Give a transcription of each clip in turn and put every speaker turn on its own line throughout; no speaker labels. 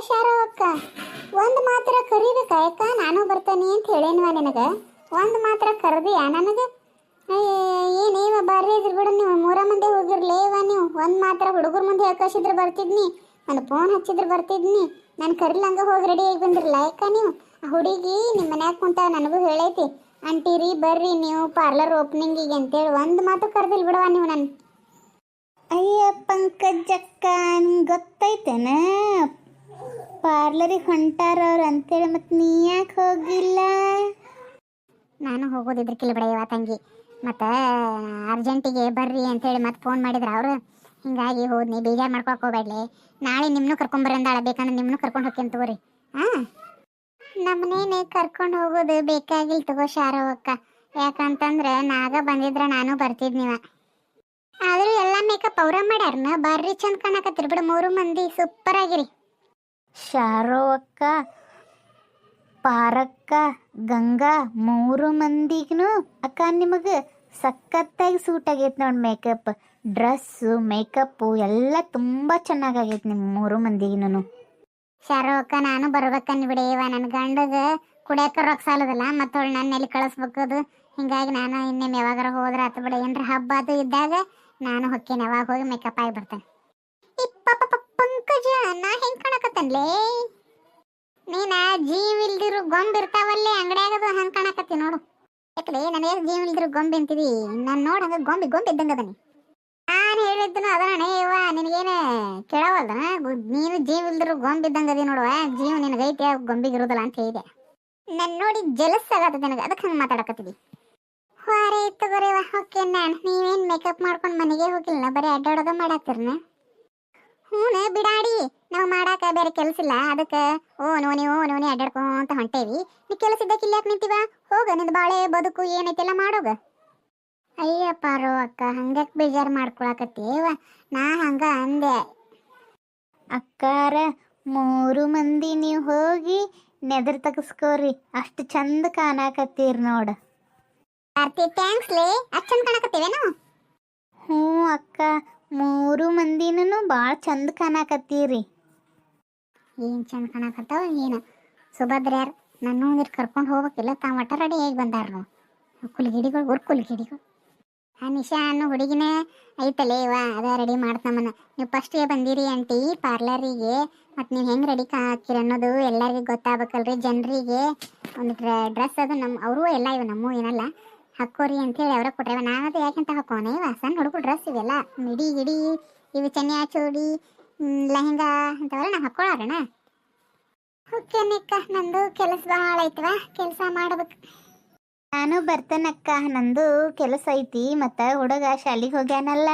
ಶಾರವಕ್ಕ ಒಂದು ಮಾತ್ರ ಕರಿಬೇಕಾ ಯಾಕ ನಾನು ಬರ್ತಾನೆ ಅಂತ ಹೇಳೇನ್ವ ನಿನಗೆ ಒಂದು ಮಾತ್ರ ಕರೆದಿಯಾ ನನಗೆ ಏನೇವ ಬರ್ರಿ ಇದ್ರ ಬಿಡು ನೀವು 3 ಮಂದಿ ಹೋಗಿರ್ಲೇವ ನೀವು ಒಂದು ಮಾತ್ರ ಹುಡುಗರ ಮುಂದೆ ಕಳಿಸಿದ್ರೆ ಬರ್ತಿದ್ನಿ ಒಂದು ಫೋನ್ ಹಚ್ಚಿದ್ರೆ ಬರ್ತಿದ್ನಿ ನಾನು ಕರಿಲಂಗ ಹೋಗಿ ರೆಡಿ ಆಗಿ ಬಂದಿರಲ್ಲ ಯಾಕ ನೀವು ಆ ಹುಡುಗಿ ನಿಮ್ಮ ಮನ್ಯಾಗ ಕುಂತ ನನಗೂ ಹೇಳೈತಿ ಅಂಟಿರಿ ಬರ್ರಿ ನೀವು ಪಾರ್ಲರ್ ಓಪನಿಂಗಿಗೆ ಅಂತೇಳಿ ಒಂದು ಮಾತು ಕರೆದಿಲ್ಲ ಬಿಡವ ನೀವು ನನ್ನ
ಅಯ್ಯ ಪಂಕಜಕ್ಕ ನಿಂಗೆ ಗೊತ್ತೈತೇನ ಪಾರ್ಲರಿಗೆ ಹೊಂಟಾರವ್ರು ಅಂತೇಳಿ ಮತ್ತೆ ನೀ ಯಾಕೆ ಹೋಗಿಲ್ಲ?
ನಾನು ಹೋಗೋದಿದ್ರಕ್ಕಿಲ್ಲ ಬಿಡೆಯವ ತಂಗಿ ಮತ್ತು ಅರ್ಜೆಂಟಿಗೆ ಬರ್ರಿ ಅಂತೇಳಿ ಮತ್ತೆ ಫೋನ್ ಮಾಡಿದ್ರು ಅವರು ಹಿಂಗಾಗಿ ಹೋದ್ನಿ ಬೇಜಾರು ಮಾಡ್ಕೊಳಕ್ಕೆ ಹೋಗ್ಬೇಡ್ಲಿ ನಾಳೆ ನಿಮ್ಮನ್ನು ಕರ್ಕೊಂಬರ್ರಿ ಅಂದಾಳ ಬೇಕಂದ್ರೆ ನಿಮ್ಮನ್ನು ಕರ್ಕೊಂಡು ಹೋಗ್ತೀನಿ ತಗೋರಿ ಹಾಂ ನಮ್ಮನೇನೆ ಕರ್ಕೊಂಡು ಹೋಗೋದು ಬೇಕಾಗಿಲ್ಲ ತಗೋ ಶಾರವಕ್ಕ ಯಾಕಂತಂದ್ರೆ ನಾಗ ಬಂದಿದ್ರೆ ನಾನು ಬರ್ತಿದ್ನಿವ ಆದರೂ ಎಲ್ಲ ಮೇಕಪ್ ಅವ್ರ ಮಾಡ್ಯಾರನ ಬರ್ರಿ ಚಂದ ಕಾಣಕತ್ತಿರ್ ಬಿಡು 3 ಮಂದಿ ಸೂಪರ್ ಆಗಿರಿ
ಶಾರೋ ಅಕ್ಕ ಪಾರಕ್ಕ ಗಂಗಾ 3 ಮಂದಿಗೂ ಅಕ್ಕ ನಿಮಗೆ ಸಖತ್ತಾಗಿ ಸೂಟ್ ಆಗೈತೆ ನೋಡಿ ಮೇಕಪ್ ಡ್ರೆಸ್ಸು ಮೇಕಪ್ಪು ಎಲ್ಲ ತುಂಬ ಚೆನ್ನಾಗೈತೆ ನಿಮ್ಮ 3 ಮಂದಿಗೂ
ಶಾರವಕ್ಕ ನಾನು ಬರ್ಬೇಕನ್ ಬಿಡೇವ ನನ್ನ ಗಂಡಗೆ ಕುಡಿಯಕ್ಕೆ ರೊಕ್ಕ ಸಾಲದಲ್ಲ ಮತ್ತೊಳ್ಳೆ ನನ್ನ ಎಲ್ಲಿ ಕಳಿಸ್ಬೇಕದು ಹಿಂಗಾಗಿ ನಾನು ಇನ್ನೇನು ಯಾವಾಗಾರ ಹೋದ್ರೆ ಆತ ಬಿಡ ಏನ್ರ ಹಬ್ಬ ಅದು ಇದ್ದಾಗ ನಾನು ಹೊಕ್ಕೇನೆ ಯಾವಾಗ ಹೋಗಿ ಮೇಕಪ್ ಆಗಿ ಬರ್ತೇನೆ ಪಂಕಜ ನಾ ಹೆಂಗೆ ಕಾಣಕತ್ತನ್ಲೇ ನೀನ ಜೀವ ಇಲ್ದಿರು ಗೊಂಬೆ ಇರ್ತಾವಲ್ಲೇ ಅಂಗಡಿಯಾಗದು ಹಂಗೆ ಕಾಣಕತ್ತಿ ನೋಡು ಯಾಕಲೇ ನನಗೆ ಜೀವ ಇಲ್ದಿರು ಗೊಂಬೆ ಅಂತಿದಿ ನಾನು ನೋಡಿ ಹಂಗೆ ಗೊಂಬೆ ಇದ್ದಂಗೆ ಅದನಿ ನಾನು ಹೇಳಿದ್ದನು ಅದಣ್ಣ ಇವ ನಿನಗೇನು ಕೇಳವಲ್ದನ ನೀನು ಜೀವ ಇಲ್ದಿರು ಗೊಂಬೆ ಇದ್ದಂಗೆ ಅದಿ ನೋಡುವ ಜೀವ ನಿನಗೈತೆ ಗೊಂಬೆಗೆ ಇರೋದಿಲ್ಲ ಅಂತ ಹೇಳಿದೆ ನಾನು ನೋಡಿ ಜಲಸ್ ಆಗತ್ತದ ನನಗೆ ಅದಕ್ಕೆ ಹಂಗೆ ಮಾತಾಡಕತ್ತಿದಿ ಹೊರೆ ತಗೋರಿವ ಓಕೆ ನಾನು ನೀವೇನು ಮೇಕಪ್ ಮಾಡ್ಕೊಂಡು ಮನೆಗೆ ಹೋಗಿಲ್ಲ ಬರೀ ಅಡ್ಡಾಡೋದು ಮಾಡಾಕ್ತಿರ್ನ ಹ್ಞೂ ಬಿಡಾಡಿ ನಾವು ಮಾಡಾಕ ಬೇರೆ ಕೆಲಸ ಇಲ್ಲ ಅದಕ್ಕೆ ಓನಿ ಅಡ್ಡಾಡ್ಕೊಂತ ಹೊಂಟೇವಿ ನೀ ಕೆಲಸ ಇದ್ದಕ್ಕೆ ಇಲ್ಲಿ ಯಾಕೆ ನಿಂತೀವ ಹೋಗ ನಿಂದು ಬಾಳೆ ಬದುಕು ಏನೈತೆಲ್ಲ ಮಾಡೋಗ ಅಯ್ಯಪ್ಪಾರೋ ಅಕ್ಕ ಹಂಗಕ್ಕೆ ಬೇಜಾರು ಮಾಡ್ಕೊಳಕತ್ತೀವ ನಾ ಹಂಗ ಅಂದೆ
ಅಕ್ಕಾರ 3 ಮಂದಿ ನೀವು ಹೋಗಿ ನೆದರ್ ತೆಗಿಸ್ಕೋರಿ ಅಷ್ಟು ಚಂದ ಕಾಣಕತ್ತೀರಿ ನೋಡು
ಆರ್ತಿ ಥ್ಯಾಂಕ್ಸ್ ಲೇ ಅಷ್ಟು ಚಂದ ಕಾಣಕತ್ತೀವೇನು
ಹ್ಞೂ ಅಕ್ಕ 3 ಮಂದಿನೂ ಭಾಳ ಚಂದ ಕಾಣಕತ್ತೀರಿ
ಏನು ಚಂದ ಕಾಣಕತ್ತಾವ ಏನು ಸುಭದ್ರ್ಯಾರು ನನ್ನ ಕರ್ಕೊಂಡು ಹೋಗ್ಬೇಕಿಲ್ಲ ತಾವು ಒಟ್ಟ ರೆಡಿ ಆಗಿ ಬಂದಾರ ಕುಲಿಗಿಡಿಗಳು ಆ ನಿಶಾ ಅನ್ನೋ ಹುಡುಗಿನ ಐತಲೇ ಇವ ಅದ ರೆಡಿ ಮಾಡ್ತಮ್ಮನ ನೀವು ಫಸ್ಟ್ಗೆ ಬಂದಿರಿ ಆಂಟಿ ಪಾರ್ಲರಿಗೆ ಮತ್ತು ನೀವು ಹೆಂಗೆ ರೆಡಿ ಹಾಕಿರಿ ಅನ್ನೋದು ಎಲ್ಲರಿಗೂ ಗೊತ್ತಾಗಬೇಕಲ್ರಿ ಜನರಿಗೆ ಒಂದು ಡ್ರೆಸ್ ಅದು ನಮ್ಮ ಅವರು ಎಲ್ಲ ಇವು ನಮ್ಮ ಏನಲ್ಲ ಹಾಕೋರಿ ಅಂತೇಳಿ ಅವರ ಕೊಟ್ರೆ ನಾವದು ಯಾಕೆಂತ ಹಾಕೋಣ ಇವ ಸಣ್ಣ ಹುಡುಗರು ಡ್ರೆಸ್ ಇವೆಲ್ಲ ಮಿಡಿ ಗಿಡಿ ಇವು ಚೆನ್ನಿಯಾ ಚೂಡಿ ಲೆಹಂಗಾ ಅಂತವೆಲ್ಲ ನಾವು ಹಾಕ್ಕೊಳ್ಳೋಣ ಓಕೆ ನಿಕ್ಕ ನಂದು ಕೆಲಸ ಭಾಳ ಐತವ ಕೆಲಸ ಮಾಡ್ಬೇಕು
ನಾನು ಬರ್ತೇನಕ್ಕ ನಂದು ಕೆಲಸ ಐತಿ ಮತ್ತು ಹುಡುಗ ಶಾಲಿಗೆ ಹೋಗ್ಯಾನಲ್ಲ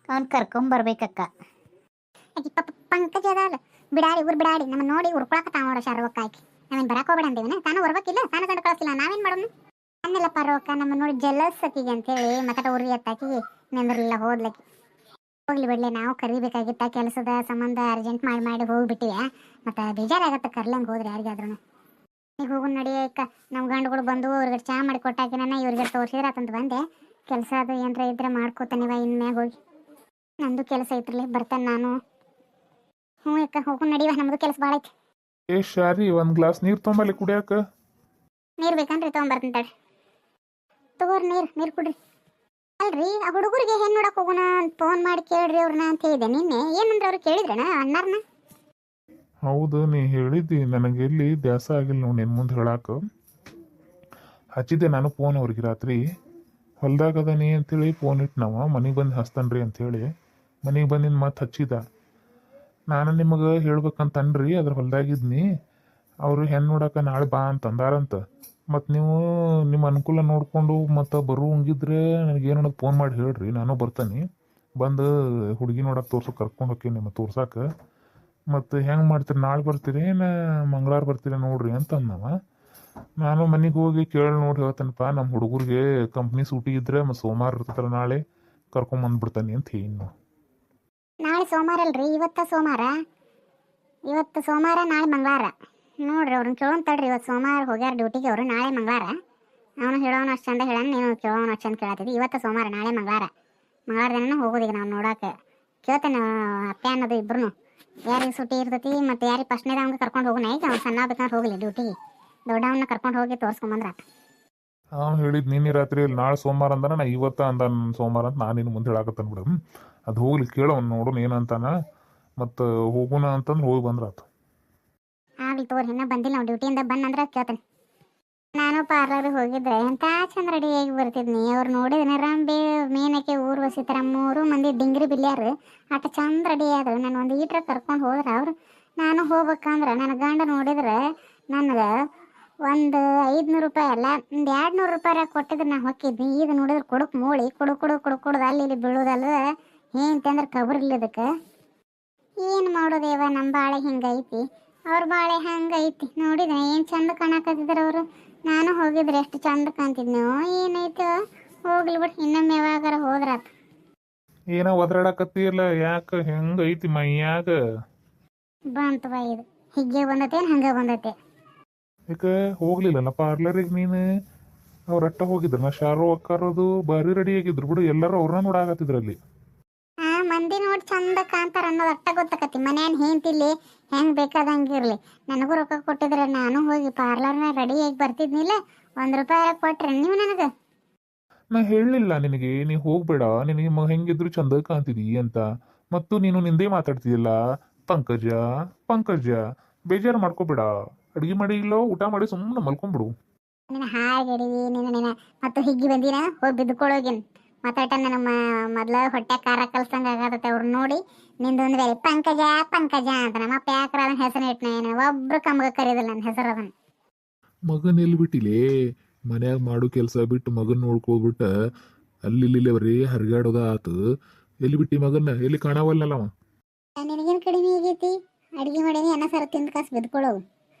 ಅವ್ನು ಕರ್ಕೊಂಬರ್ಬೇಕಕ್ಕ
ಆಕಿ ಪಂಕಜ ಅದಾಳ ಬಿಡಾಡಿ ಬಿಡಾಡಿ ನಮ್ಮ ನೋಡಿ ಉರ್ಕೊಳಕತ್ತಾವ ನೋಡ ಶಾರವಕ್ಕ ಆಕಿ ನಾವೇನು ಬರಕ್ಕೆ ಹೋಗ್ಬೇಡ ಅಂದೇವಿನ ತಾನು ಬರ್ಬೇಕಿಲ್ಲ ತಾನು ಗಂಡು ಕಳಿಸಿಲ್ಲ ನಾವೇನು ಮಾಡೋಣ ಅನ್ನೆಲ್ಲ ಪರವಕ್ಕ ನಮ್ಮ ನೋಡಿ ಜಲಸ್ ಅಕ್ಕಿಗೆ ಅಂತೇಳಿ ಮತ್ತೆ ಉರಿ ಎತ್ತಾಕಿ ನೆಂದ್ರಲ್ಲ ಹೋಗ್ಲಕ್ಕಿ ಹೋಗ್ಲಿ ಬಿಡ್ಲಿ ನಾವು ಕರಿಬೇಕಾಗಿತ್ತ ಕೆಲಸದ ಸಂಬಂಧ ಅರ್ಜೆಂಟ್ ಮಾಡಿ ಹೋಗ್ಬಿಟ್ಟಿವೆ ಮತ್ತು ಬೇಜಾರಾಗತ್ತೆ ಕರ್ಲಂಗೆ ಹೋದ್ರೆ ಯಾರಿಗಾದ್ರೂ ಈಗ ಹೋಗು ನಡಿಯಕ್ಕ ನಮ್ಮ ಗಂಡುಗಳು ಬಂದು ಅವ್ರಿಗೆ ಚಹಾ ಮಾಡಿ ಕೊಟ್ಟಾಕಿ ನಾನು ಇವ್ರಿಗೆ ತೋರಿಸಿದ್ರೆ ಆತಂತ ಬಂದೆ ಕೆಲಸ ಅದು ಏನರ ಇದ್ರೆ ಮಾಡ್ಕೋತಾನಿವ ಇನ್ಮ್ಯಾಗ ಹೋಗಿ ನಂದು ಕೆಲಸ ಐತ್ರಲಿ ಬರ್ತೇನೆ ನಾನು ಹ್ಞೂ ಅಕ್ಕ ಹೋಗು ನಡಿವ ನಮ್ಮದು ಕೆಲಸ ಭಾಳ ಐತಿ
ಏ ಶಾರಿ ಒಂದು ಗ್ಲಾಸ್ ನೀರು ತೊಂಬಲ್ಲಿ ಕುಡಿಯಾಕ
ನೀರು ಬೇಕನ್ರಿ ತೊಗೊಂಬರ್ತೀನಿ ತಡ್ರಿ ತಗೋರಿ ನೀರು ಕುಡ್ರಿ ಅಲ್ರಿ ಆ ಹುಡುಗರಿಗೆ ಹೆಣ್ಣು ನೋಡಕ್ಕೆ ಹೋಗೋಣ ಫೋನ್ ಮಾಡಿ ಕೇಳ್ರಿ ಅವ್ರನ್ನ ಅಂತ ಹೇಳಿದೆ ನಿನ್ನೆ ಏನಂದ್ರೆ ಅವ್ರು ಕೇಳಿದ್ರಣ ಅಣ್ಣಾರನ್ನ
ಹೌದು ನೀ ಹೇಳಿದ್ದಿ ನನಗೆ ಎಲ್ಲಿ ದ್ಯಾಸ ಆಗಿಲ್ಲ ನೋಡಿ ನಿನ್ನ ಮುಂದೆ ಹೇಳಾಕ ಹಚ್ಚಿದ್ದೆ ನಾನು ಫೋನ್ ಅವ್ರಿಗೆ ರಾತ್ರಿ ಹೊಲ್ದಾಗ ಅದನಿ ಅಂತೇಳಿ ಫೋನ್ ಇಟ್ಟು ನಾವು ಮನೆಗೆ ಬಂದು ಹಚ್ತಾನ್ರಿ ಅಂಥೇಳಿ ಮನೆಗೆ ಬಂದಿನ ಮತ್ತೆ ಹಚ್ಚಿದ ನಾನು ನಿಮಗೆ ಹೇಳ್ಬೇಕಂತನ್ರಿ ಅದ್ರ ಹೊಲ್ದಾಗಿದ್ನಿ ಅವರು ಹೆಣ್ಣು ನೋಡಕ್ಕೆ ನಾಳೆ ಬಾ ಅಂತಂದಾರಂತ ಮತ್ತು ನೀವು ನಿಮ್ಮ ಅನುಕೂಲ ನೋಡಿಕೊಂಡು ಮತ್ತು ಬರುವಂಗಿದ್ರೆ ನನಗೇನು ಅನ್ನೋದು ಫೋನ್ ಮಾಡಿ ಹೇಳ್ರಿ ನಾನು ಬರ್ತಾನೆ ಬಂದು ಹುಡುಗಿ ನೋಡಕ್ಕೆ ತೋರ್ಸೋಕೆ ಕರ್ಕೊಂಡು ಹೋಗ್ತೀನಿ ನಿಮ್ಮ ತೋರ್ಸಕ್ಕೆ ಮತ್ತು ಹೆಂಗೆ ಮಾಡ್ತೀರಿ ನಾಳೆ ಬರ್ತೀರಿ ಏನು ಮಂಗಳವಾರ ಬರ್ತೀರಿ ನೋಡ್ರಿ ಅಂತ ಅಂದವ ನಾನು ಮನೆಗೆ ಹೋಗಿ ಕೇಳಿ ನೋಡಿ ಹೇಳ್ತೇನಪ್ಪ ನಮ್ಮ ಹುಡುಗರಿಗೆ ಕಂಪ್ನಿ ಸೂಟಿ ಇದ್ರೆ ಮತ್ತು ಸೋಮವಾರ ಇರ್ತಲ್ಲ ನಾಳೆ ಕರ್ಕೊಂಬಂದ್ಬಿಡ್ತಾನೆ ಅಂತ ಹೇಳಿ
ನಾಳೆ ಸೋಮವಾರ ಅಲ್ರಿ ಇವತ್ತು ಸೋಮವಾರ ನಾಳೆ ಮಂಗಳವಾರ ನೋಡ್ರಿ ಅವ್ರನ್ನ ಕೇಳೋನ್ ತಡ್ರಿ ಇವತ್ತು ಸೋಮವಾರ ಹೋಗ್ಯಾರ ಡ್ಯೂಟಿಗೆ ಅವರು ನಾಳೆ ಮಂಗಳವಾರ ಅವನು ಹೇಳೋನು ಅಷ್ಟು ಚಂದ ಹೇಳೋಣ ನೀನು ಕೇಳೋನು ಅಷ್ಟು ಚಂದ ಕೇಳತ್ತಿದ್ದಿ ಇವತ್ತು ಸೋಮವಾರ ನಾಳೆ ಮಂಗಳವಾರ ದಿನ ಹೋಗೋದೀಗ ನಾವು ನೋಡೋಕೆ ಕೇಳ್ತೇನೆ ಅಪ್ಪ ಅನ್ನೋದು ಇಬ್ರು ಯಾರಿಗೆ ಸುಟ್ಟಿ ಇರ್ತೈತಿ ಮತ್ತು ಯಾರಿಗೆ ಫಸ್ಟ್ನೇದ ಅವ್ನಿಗೆ ಕರ್ಕೊಂಡು ಹೋಗೋಣ ಈಗ ಅವ್ನು ಸಣ್ಣ ಬೇಕಂದ್ರೆ ಹೋಗಲಿ ಡ್ಯೂಟಿಗೆ ದೊಡ್ಡವನ್ನ ಕರ್ಕೊಂಡು ಹೋಗಿ ತೋರಿಸ್ಕೊಂಬಂದ್ರ
ಅವ್ನು ಹೇಳಿದ್ ನಿನ್ನೆ ರಾತ್ರಿ ನಾಳೆ ಸೋಮವಾರ ಅಂದಾನ ನಾ ಇವತ್ತ ಅಂದ ಸೋಮವಾರ ಅಂತ ನಾನು ಇನ್ನು ಮುಂದೆ ಹೇಳಾಕತ್ತಾನ ಬಿಡು ಅದು ಹೋಗ್ಲಿ ಕೇಳೋನ್ ನೋಡೋಣ ಏನಂತಾನ ಮತ್ತು ಹೋಗೋಣ ಅಂತಂದ್ರೆ ಹೋಗಿ ಬಂದ್ರಾತು.
ಆಗ್ಲಿ ತೋರಿ ಇನ್ನೂ ಬಂದಿಲ್ಲ ನಾವು ಡ್ಯೂಟಿಯಿಂದ ಬಂದಂದ್ರೆ ಕೇಳ್ತೇನೆ. ನಾನು ಪಾರ್ಲರ್ಗೆ ಹೋಗಿದ್ದೆ ಎಂಥ ಚಂದ ರೆಡಿಯಾಗಿ ಬರ್ತಿದ್ನಿ. ಅವ್ರು ನೋಡಿದ್ರೆ ರಂಬೆ ಮೇನಕ್ಕೆ ಊರ್ವಶಿ ಥರ 3 ಮಂದಿ ಡಿಂಗ್ರಿ ಬಿಲ್ಯಾರು ಆಟ ಚಂದ ರೆಡಿ ಆದ್ರು. ನಾನು ಒಂದು ಈಟ್ರ ಕರ್ಕೊಂಡು ಹೋದ್ರೆ ಅವ್ರು ನಾನು ಹೋಗ್ಬೇಕಂದ್ರೆ ನನ್ನ ಗಂಡ ನೋಡಿದ್ರೆ ನನಗೆ ಒಂದು 500 ರೂಪಾಯಿ ಅಲ್ಲ ಒಂದು 200 ರೂಪಾಯಿ ಕೊಟ್ಟಿದ್ರೆ ನಾನು ಹೊಕ್ಕಿದ್ನಿ. ಈಗ ನೋಡಿದ್ರೆ ಕುಡುಕ್ ಮೂಳಿ ಕುಡುದು ಅಲ್ಲಿ ಇಲ್ಲಿ ಬೀಳೋದಲ್ಲ ಏನಂತಂದ್ರೆ ಕಬರಿಲ್ಲ ಇದಕ್ಕೆ. ಏನು ಮಾಡೋದೇವ ನಮ್ಮ ಬಾಳೆ ಹಿಂಗೈತಿ ಅವ್ರ ಬಾಳೆ ಹಂಗೈತಿ. ನೋಡಿದ್ರೆ ಏನು ಚಂದ ಕಾಣಕತ್ತಿದ್ರು ಅವರು. ನಾನು ಹೋಗಿದ್ರೆ ಎಷ್ಟು ಚಂದ ಕಾಣ್ತಿದ್ನೋ ಏನಾಯ್ತು ಹೋಗ್ಲಿ ಬಿಟ್ಟು ಇನ್ನೊಮ್ಮೆ ಯಾವಾಗಾರ ಹೋದ್ರಾತು.
ಏನೋ ಒದರಾಡಕತ್ತಿಲ್ಲ ಯಾಕೆ ಹೆಂಗೈತಿ ಮೈಯಾಗ
ಬಂತವ ಇದು ಹಿಗ್ಗೆ ಬಂದತೆ ಹಂಗೆ ಬಂದತೆ.
ಯಾಕೆ ಹೋಗ್ಲಿಲ್ಲಲ್ಲ ಪಾರ್ಲರಿಗೆ ನೀನು? ಅವ್ರಟ್ಟ ಹೋಗಿದ್ರು ನಾ ಶಾರು ಅಕ್ಕಾರೋದು ಬಾರಿ ರೆಡಿ ಆಗಿದ್ರು ಬಿಡು. ಎಲ್ಲರೂ ಅವ್ರನ್ನ ನೋಡಾಕತ್ತಿದ್ರಲ್ಲಿ.
ಮಂದಿ ನೋಡಿ ಚಂದ ಕಾಣ್ತಾರ ಅನ್ನೋದು ಅಟ್ಟ ಗೊತ್ತಾಕತಿ. ಮನೇನ್ ಹೇಂತಿಲ್ಲಿ ಹೆಂಗ್ ಬೇಕಾದಂಗಿರ್ಲಿ ನನಗೂ ರೊಕ್ಕ ಕೊಟ್ಟಿದ್ರೆ ನಾನು ಹೋಗಿ ಪಾರ್ಲರ್ನ ರೆಡಿಯಾಗಿ ಬರ್ತಿದ್ನಿಲ್ಲ. 1 ರೂಪಾಯಿ ಕೊಟ್ರೆ ನೀವು ನನಗೆ?
ನಾ ಹೇಳಲಿಲ್ಲ ನಿನಗೆ ನೀ ಹೋಗ್ಬೇಡ, ನಿನಗೆ ಹೆಂಗಿದ್ರು ಚಂದ ಕಾಣ್ತಿದಿ ಅಂತ. ಮತ್ತು ನೀನು ನಿಂದೇ ಮಾತಾಡ್ತಿದ್ದಿಲ್ಲ ಪಂಕಜ ಪಂಕಜ. ಬೇಜಾರು ಮಾಡ್ಕೋಬೇಡ, ಅಡುಗೆ ಮಾಡಿ ಇಲ್ಲೋ ಊಟ ಮಾಡಿ ಸುಮ್ಮನೆ ಮಲ್ಕೊಂಡ್ಬಿಡು.
ನಿನ್ನ ಹಾಗೆಡಿವಿ ನಿನ್ನ ಮತ್ತು ಹಿಗ್ಗಿ ಬಂದಿನ ಹೋಗಿ ಬಿದ್ದುಕೊಳ್ಳೋಗಿನ್ ಮಾತಾಟ ನನ್ನ ಮೊದ್ಲ ಹೊಟ್ಟೆ ಖಾರ ಕಲ್ಸಂಗ ಆಗತ್ತೆ. ಅವ್ರು ನೋಡಿ ನಿಂದೊಂದು ಬೇರೆ ಪಂಕಜ ಪಂಕಜ ಅಂತ ನಮ್ಮ ಅಪ್ಪ ಯಾಕ್ರ ಅದನ್ನ ಹೆಸರು ಇಟ್ನ ಒಬ್ರು ಕಮ್ಗ ಕರೀದಿಲ್ಲ ನನ್ನ ಹೆಸರು ಅದನ್ನ.
ಮಗನ್ ಎಲ್ಲಿ ಬಿಟ್ಟಿಲೇ? ಮನ್ಯಾಗ ಮಾಡು ಕೆಲಸ ಬಿಟ್ಟು ಮಗನ್ ನೋಡ್ಕೊಬಿಟ್ಟ ಅಲ್ಲಿ ಬರೀ ಹರಿಗಾಡೋದ ಆತು. ಎಲ್ಲಿ ಬಿಟ್ಟಿ ಮಗನ್ನ? ಎಲ್ಲಿ ಕಾಣವಲ್ಲವ?
ನಿನಗೇನು ಕಡಿಮೆ ಆಗೈತಿ? ಅಡುಗೆ ಮಾಡೀನಿ ಅನ್ನ ಸಾರು ತಿಂದು ಕಾಸು ಬಿದ್ಕೊಳ್ಳೋವು.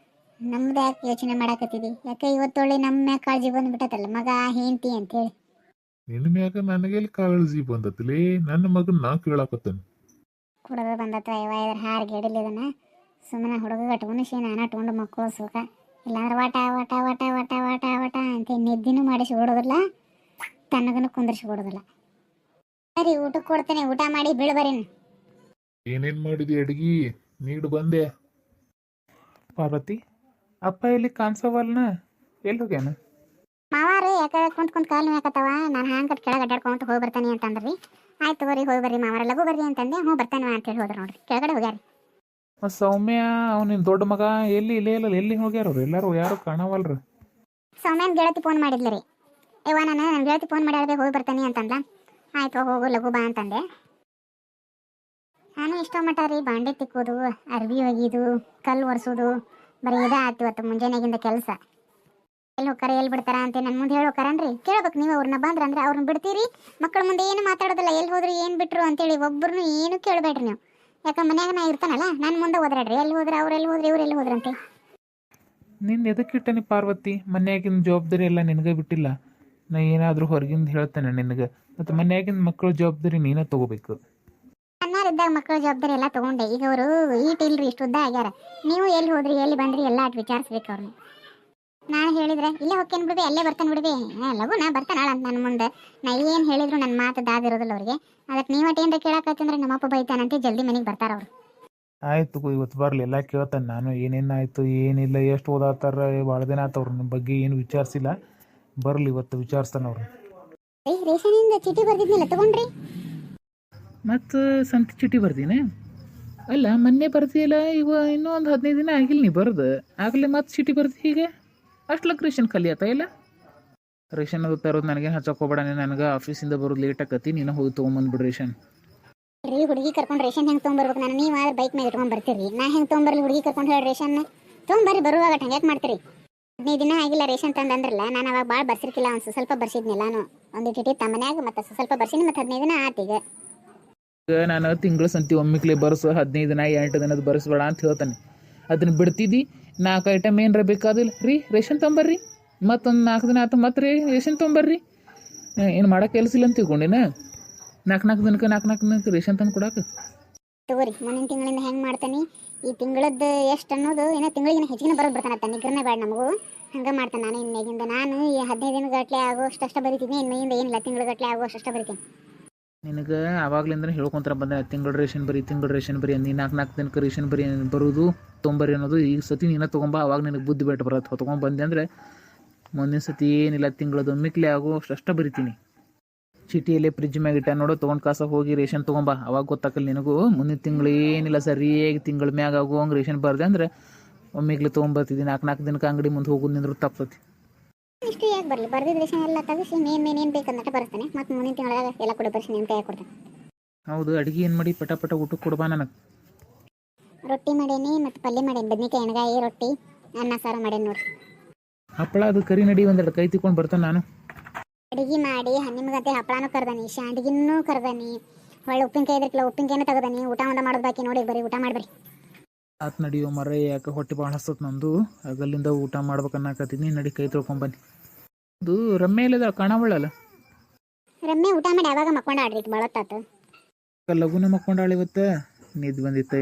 ನಮ್ದು ಯಾಕೆ ಯೋಚನೆ ಮಾಡಾಕತ್ತಿದಿ? ಯಾಕೆ ಇವತ್ತೊಳ್ಳೆ ನಮ್ಮ ಮ್ಯಾಗ ಕಾಳಜಿ ಬಂದ್ಬಿಟ್ಟತಲ್ಲ ಮಗ ಹೆಂಡತಿ ಅಂತೇಳಿ.
ನಿನ್ನ ಮ್ಯಾಗ ನನಗೆಲ್ಲಿ ಕಾಳಜಿ ಬಂದತ್ಲೇ? ನನ್ನ ಮಗನ್ ನಾ ಕೇಳಾಕತ್ತೇನೆ.
ಕುಡದು ಬಂದತ್ತ ಇದ್ರ ಹಾರಿಗೆ ಹಿಡಿಲಿ ಇದನ್ನ. ಸುಮ್ಮನೆ ಹುಡುಗ ಗಟ್ಗುಣಿಸಿ ನಾನು ಅಟ್ಕೊಂಡು ಮಕ್ಕಳು ಸುಖ. ಇಲ್ಲಾಂದ್ರೆ ವಟ ವಟ ವಟ ವಟ ವಟ ವಟ ಅಂತ ನಿದ್ದಿನೂ ಮಾಡಿಸಿ ಬಿಡೋದಿಲ್ಲ, ತನ್ನಗನು ಕುಂದರ್ಸಿ ಬಿಡೋದಿಲ್ಲ. ಸರಿ ಊಟಕ್ಕೆ ಕೊಡ್ತೇನೆ, ಊಟ ಮಾಡಿ ಬೀಳು ಬರೀ.
ಏನೇನ್ ಮಾಡಿದಿ ಅಡ್ಗಿ? ನೀಡು ಬಂದೆ. ಪಾರ್ವತಿ ಅಪ್ಪ ಎಲ್ಲಿ ಕಾಣಿಸವಲ್ನ? ಎಲ್ಲಿ ಹೋಗ್ಯಾನ?
ಮಾವಾರು ಯಾಕೆ ಕುಂತ್ ಕಾಲು ಯಾಕತ್ತವ ನಾನು ಹ್ಯಾಂಗೆ ಕೆಳಗೆ ಅಡ್ಡಾಡ್ಕೊಂತ ಹೋಗಿ ಬರ್ತಾನೆ ಅಂತಂದ್ರಿ. ಆಯ್ತು ತಗೋರಿ ಹೋಗಿ ಬರ್ರಿ ಮಾವಾರ ಲಘು ಬರ್ರಿ ಅಂತಂದೆ. ಹ್ಞೂ ಬರ್ತಾನೆ ಅಂತೇಳಿ ಹೋದ್ರು ನೋಡ್ರಿ, ಕೆಳಗಡೆ ಹೋಗ್ಯಾರ.
ಸೌಮ್ಯ ಅವನಿನ ದೊಡ್ಡ ಮಗ ಎಲ್ಲಿ ಇಲ್ಲೇ ಇಲ್ಲ, ಎಲ್ಲಿ ಹೋಗ್ಯಾರ ಅವ್ರು ಎಲ್ಲರೂ? ಯಾರು ಕಾಣವಲ್ರು.
ಸೌಮ್ಯನ ಗೆಳತಿ ಫೋನ್ ಮಾಡಿದ್ಲ ರೀ. ಯವ್ವ ನನ್ನ ಗೆಳತಿ ಫೋನ್ ಮಾಡ್ಯಾಳ್ದೆ ಹೋಗಿ ಬರ್ತಾನೆ ಅಂತಂದ. ಆಯ್ತು ಹೋಗು ಲಘು ಬಾ ಅಂತಂದೆ. ನಾನು ಇಷ್ಟ ಮಟ್ಟ ರೀ ಬಾಂಡೆ ತಿಕ್ಕೋದು, ಅರ್ಬಿ ಒಗಿದು, ಕಲ್ಲು ಒರೆಸೋದು ಬರೀ ಇದೇ ಆಯ್ತು ಇವತ್ತು ಮುಂಜಾನೆಗಿಂದ ಕೆಲಸ. ಎಲ್ಲಿ ಹೋಗ್ತಾರ ಎಲ್ಲಿ ಬಿಡ್ತಾರ ಅಂತ ನನ್ನ ಮುಂದೆ ಹೇಳಿ ಹೋಗ್ತಾರನ್ರಿ. ಕೇಳ್ಬೇಕು ನೀವು ಅವ್ರನ್ನ ಬಂದ್ರಂದ್ರೆ ಅವ್ರನ್ನ ಬಿಡ್ತೀರಿ. ಮಕ್ಕಳ ಮುಂದೆ ಏನು ಮಾತಾಡೋದಿಲ್ಲ, ಎಲ್ಲಿ ಹೋದ್ರು ಏನು ಬಿಟ್ರು ಅಂತೇಳಿ ಒಬ್ಬರನ್ನು ಏನು ಕೇಳಬೇಡ್ರಿ ನೀವು. ಯಾಕೆ ಮನ್ಯಾಗ ನಾ ಇರ್ತಾನಲ್ಲ ನಾನು ಮುಂದೆ ಹೋದ್ರಾಡ್ರಿ ಎಲ್ಲಿ ಹೋದ್ರೆ ಅವ್ರು ಎಲ್ಲಿ ಹೋದ್ರೆ ಇವ್ರು ಎಲ್ಲಿ ಹೋದ್ರಂತೆ.
ನಿನ್ನ ಎದಕ್ಕಿಟ್ಟನಿ ಪಾರ್ವತಿ? ಮನ್ಯಾಗಿನ ಜವಾಬ್ದಾರಿ ಎಲ್ಲ ನಿನಗೆ ಬಿಟ್ಟಿಲ್ಲ. ನಾ ಏನಾದರೂ ಹೊರಗಿಂದ ಹೇಳ್ತೇನೆ ನಿನಗೆ. ಮತ್ತು ಮನ್ಯಾಗಿನ ಮಕ್ಕಳ ಜವಾಬ್ದಾರಿ ನೀನೇ ತಗೋಬೇಕು.
ಸಣ್ಣರಿದ್ದಾಗ ಮಕ್ಕಳ ಜವಾಬ್ದಾರಿ ಎಲ್ಲ ತೊಗೊಂಡೆ. ಈಗ ಅವರು ಇಲ್ರಿ ಇಷ್ಟು ಉದ್ದ ಆಗ್ಯಾರ. ನೀವು ಎಲ್ಲಿ ಹೋದ್ರಿ ಎಲ್ಲಿ ಬಂದ್ರಿ ಎಲ್ಲ ಅಟ್ ವಿಚಾರಿಸ್ಬೇಕು ಅವ್ರನ್ನ. ನಾನು ಹೇಳಿದ್ರೆ ಇಲ್ಲೇ ಹೋಗ್ತೇನೆ ಬಿಡ್ಬೇ, ಅಲ್ಲೇ ಬರ್ತಾನೆ ಬಿಡ್ಬೇ, ಲಘು ನಾ ಬರ್ತಾನಾಳ ಅಂತ ನನ್ನ ಮುಂದೆ. ನಾ ಏನು ಹೇಳಿದ್ರು ನನ್ನ ಮಾತು ದಾದಿರೋದಿಲ್ಲ ಅವ್ರಿಗೆ. ಅದಕ್ಕೆ ನೀವಟ್ಟು ಏನಾರ ಕೇಳಕತ್ತಂದ್ರೆ ನಮ್ಮಪ್ಪ ಬೈತಾನಂತೆ ಜಲ್ದಿ ಮನೆಗೆ ಬರ್ತಾರ ಅವ್ರು.
ಆಯ್ತು ಇವತ್ತು ಬರಲಿ, ಎಲ್ಲ ಕೇಳ್ತಾನೆ ನಾನು. ಏನೇನಾಯಿತು ಏನಿಲ್ಲ, ಎಷ್ಟು ಓದಾತಾರ, ಭಾಳ ದಿನ ಆತವ್ರ ನಿಮ್ಮ ಬಗ್ಗೆ ಏನು ವಿಚಾರಿಸಿಲ್ಲ. ಬರಲಿ ಇವತ್ತು ವಿಚಾರಿಸ್ತಾನೆ ಅವ್ರು.
ರೇಷನಿಂದ ಚೀಟಿ ಬರ್ದಿದ್ನಿಲ್ಲ ತಗೊಂಡ್ರಿ?
ಮತ್ತು ಸಂತಿ ಚೀಟಿ ಬರ್ದೀನಿ ಅಲ್ಲ, ಮೊನ್ನೆ ಬರ್ದಿಯಲ್ಲ. ಇವ ಇನ್ನೂ ಒಂದು 15 ದಿನ ಆಗಿಲ್ಲ ನೀ ಬರೋದು. ಆಗಲೇ ಮತ್ತೆ ಚೀಟಿ ಬರ್ದಿ ಹೀಗೆ? ಅಷ್ಟ್ಲಕ್ ರೇಷನ್ ಖಾಲಿ ಆತ ಇಲ್ಲ? ರೇಷನ್ ಅದು ತರೋದು ನನಗೇನು ಹಚ್ಚಕ್ಕೆ ಹೋಗ್ಬೇಡ. ನನಗೆ ಆಫೀಸಿಂದ ಬರೋದು ಲೇಟ್ ಆಕತಿ. ನೀನು ಹೋಗಿ ತೊಗೊಂಬಂದ್ಬಿಡು ರೇಷನ್.
ರೀ ಹುಡುಗಿ ಕರ್ಕೊಂಡು ರೇಷನ್ ಹೆಂಗೆ ತೊಗೊಂಬರ್ಬೇಕು? ನಾನು ನೀವು ಆದ್ರೆ ಬೈಕ್ ಮೇಲೆ ಇಟ್ಕೊಂಡು ಬರ್ತೀರಿ. ನಾ ಹೆಂಗೆ ತೊಗೊಂಬರ್ಲಿ ಹುಡುಗಿ ಕರ್ಕೊಂಡು ಹೇಳಿ ರೇಷನ್ ತೊಗೊಂಬರ್ರಿ. ಬರುವಾಗ ಹಂಗೆ ಮಾಡ್ತೀರಿ. 15 ದಿನ ಆಗಿಲ್ಲ ರೇಷನ್ ತಂದಂದ್ರಲ್ಲ, ನಾನು ಅವಾಗ ಭಾಳ ಬರ್ಸಿರ್ಕಿಲ್ಲ. ಒಂದು ಸ್ವಲ್ಪ ಬರ್ಸಿದ್ನಿಲ್ಲ ನಾನು. ಒಂದು ಇಟ್ಟು ತಮ್ಮನ್ಯಾಗ ಮತ್ತು ಸ್ವಲ್ಪ ಬರ್ಸಿನಿ. ಮತ್ತು 15 ದಿನ ಆತೀಗ.
ಈಗ ನಾನು ತಿಂಗಳ ಸಂತಿ ಒಮ್ಮಿಕ್ಲೆ ಬರ್ಸು, 15 ದಿನ 8 ದಿನದ ಬರ್ಸ್ಬೇಡ ಅಂತ ಹೇಳ್ತಾನೆ. ಅದನ್ನು ಬಿಡ್ತಿದ್ದಿ. 4 ಐಟಮ್ ಏನರ ಬೇಕಾದಿಲ್ಲ ರೀ ರೇಷನ್ ತೊಗೊಂಬರ್ರಿ. ಮತ್ತೊಂದು 4 ದಿನ ಆಯ್ತು ಮತ್ತೆ ರೀ ರೇಷನ್ ತೊಗೊಂಬರ್ರಿ. ಏನು ಮಾಡೋಕೆ ಕೆಲಸ ಇಲ್ಲ ಅಂತ ತಿಳ್ಕೊಂಡಿನ? 4 ದಿನಕ್ಕೆ 4 ದಿನಕ್ಕೆ ರೇಷನ್ ತಂದು ಕೊಡಕ್ಕೆ
ತಗೋರಿ. ಮುಂದಿನ ತಿಂಗಳಿಂದ ಹೆಂಗೆ ಮಾಡ್ತಾನೆ ಈ ತಿಂಗಳದ್ದು ಎಷ್ಟು ಅನ್ನೋದು ಏನೋ ತಿಂಗಳಿಗೆ ಹೆಚ್ಚಿಗೆ ಬರೋದು ಬರ್ತಾನತ್ತ. ನಿಗ್ರಹನೇ ಬೇಡ ನಮಗೂ. ಹಂಗೆ ಮಾಡ್ತಾನೆ. ನಾನು ಇನ್ಮೇಗಿಂದ ನಾನು ಈ 15 ದಿನ ಗಟ್ಟಲೆ ಆಗೋಷ್ಟು ಬರಿತೀನಿ. ಇನ್ಮೇಗಿಂದ ಏನಿಲ್ಲ, ತಿಂಗಳ ಗಟ್ಟಲೆ ಆಗೋಷ್ಟು ಬರಿತೀನಿ.
ನಿನಗೆ ಆವಾಗ್ಲಿಂದ ಹೇಳ್ಕೊಂತಾರ ಬಂದೆ ತಿಂಗಳ ರೇಷನ್ ಬರಿ ಅಂದು 4 ದಿನಕ್ಕೆ ರೇಷನ್ ಬರಿ ಬರೋದು ತೊಂಬರಿ ಅನ್ನೋದು. ಈಗ ಸತಿ ನೀನು ತೊಗೊಂಬ, ಅವಾಗ ನಿನಗೆ ಬುದ್ಧಿ ಬೆಟ್ಟು ಬರತ್ತೆ. ಹೊತ್ಕೊಂಡ್ ಬಂದೆ ಅಂದರೆ ಮುಂದಿನ ಸತಿ ಏನಿಲ್ಲ ತಿಂಗಳದೊಮ್ಮಿಕ್ಲೆ ಆಗೋ ಅಷ್ಟ ಬರಿತೀನಿ. ಚೀಟಿಯಲ್ಲೇ ಫ್ರಿಜ್ ಮ್ಯಾಗ ಇಟ್ಟ ನೋಡು, ತೊಗೊಂಡು ಕಾಸ ಹೋಗಿ ರೇಷನ್ ತೊಗೊಂಬ, ಅವಾಗ ಗೊತ್ತಾಕಲ್ಲ ನಿನಗೂ. ಮುಂದಿನ ತಿಂಗಳು ಏನಿಲ್ಲ ಸರಿಯಾಗಿ ತಿಂಗಳ ಮ್ಯಾಗ ಆಗೋಂಗೆ ರೇಷನ್ ಬರ್ದೆ ಅಂದರೆ ಒಮ್ಮಿಗ್ಲೆ ತೊಗೊಂಬರ್ತಿದ್ದೀನಿ. 4 ದಿನಕ್ಕೆ ಅಂಗಡಿ ಮುಂದೆ ಹೋಗೋದು ನಿಂದ್ರು ತಪ್ತತಿ.
ಇಷ್ಟು ಯಾಕೆ ಬರಲಿ, ಬರ್ದಿದ್ದ ರೇಷನ್ ಎಲ್ಲ ತೆಗಿಸಿ ಮೇನ್ ಏನು ಬೇಕಂದ್ರೆ ಬರ್ತಾನೆ. ಮತ್ತು ಮುಂದಿನ ತಿಂಗಳಾಗ ಎಲ್ಲ ಕೂಡ ಬರ್ಸಿ ನಿಮ್ಮ ಕೈಯಾಗ ಕೊಡ್ತಾನೆ.
ಹೌದು, ಅಡುಗೆ ಏನು ಮಾಡಿ ಪಟ ಊಟಕ್ಕೆ ಕೊಡ್ಬಾ ನನಗೆ.
ರೊಟ್ಟಿ ಮಾಡೇನಿ ಮತ್ತು ಪಲ್ಯ ಮಾಡೇನಿ, ಬದ್ನಿಕಾಯಿ ಎಣ್ಗಾಯಿ ರೊಟ್ಟಿ ಅನ್ನ ಸಾರು ಮಾಡೇನಿ ನೋಡ್ರಿ.
ಹಪ್ಪಳ ಅದು ಕರಿ ನಡಿ, ಒಂದೆರಡು ಕೈ ತಿಕ್ಕೊಂಡು ಬರ್ತಾನೆ ನಾನು.
ಅಡಿಗೆ ಮಾಡಿ ನಿಮ್ಗಂತೆ ಹಪ್ಪಳನೂ ಕರ್ದಾನಿ, ಶಾಂಡ್ಗಿನೂ ಕರ್ದಾನಿ, ಹೊಳ್ಳಿ ಉಪ್ಪಿನಕಾಯಿ ಇದ್ರಕ್ಕಿಲ್ಲ ಉಪ್ಪಿನಕಾಯಿನೂ ತೆಗ್ದಾನಿ. ಊಟ ಮಾಡೋದು ಬಾಕಿ ನೋಡಿ, ಬರೀ ಊಟ ಮಾಡ್ಬರಿ.
ಆತು ನಡಿಯೋ ಮರ, ಯಾಕೆ ಹೊಟ್ಟೆ ಭಾಳ ಹಸ್ತತ್ ನಂದು. ಆಗಲ್ಲಿಂದ ಊಟ ಮಾಡ್ಬೇಕನ್ನಕತ್ತೀನಿ. ನಡಿ ಕೈ ತೊಳ್ಕೊಂಬನ್ನಿ. ಅದು ರಮ್ಯ ಇಲ್ಲದ ಕಾಣವಳ್ಳಲ್ಲ.
ರಮ್ಯ ಊಟ ಮಾಡಿ ಯಾವಾಗ ಮಕ್ಕೊಂಡಾಡ್ರಿ, ಭಾಳತ್ತಾತು.
ಲಘುನ ಮಕ್ಕೊಂಡಾಳ ಇವತ್ತು, ನಿದ್ದು ಬಂದಿತ್ತ.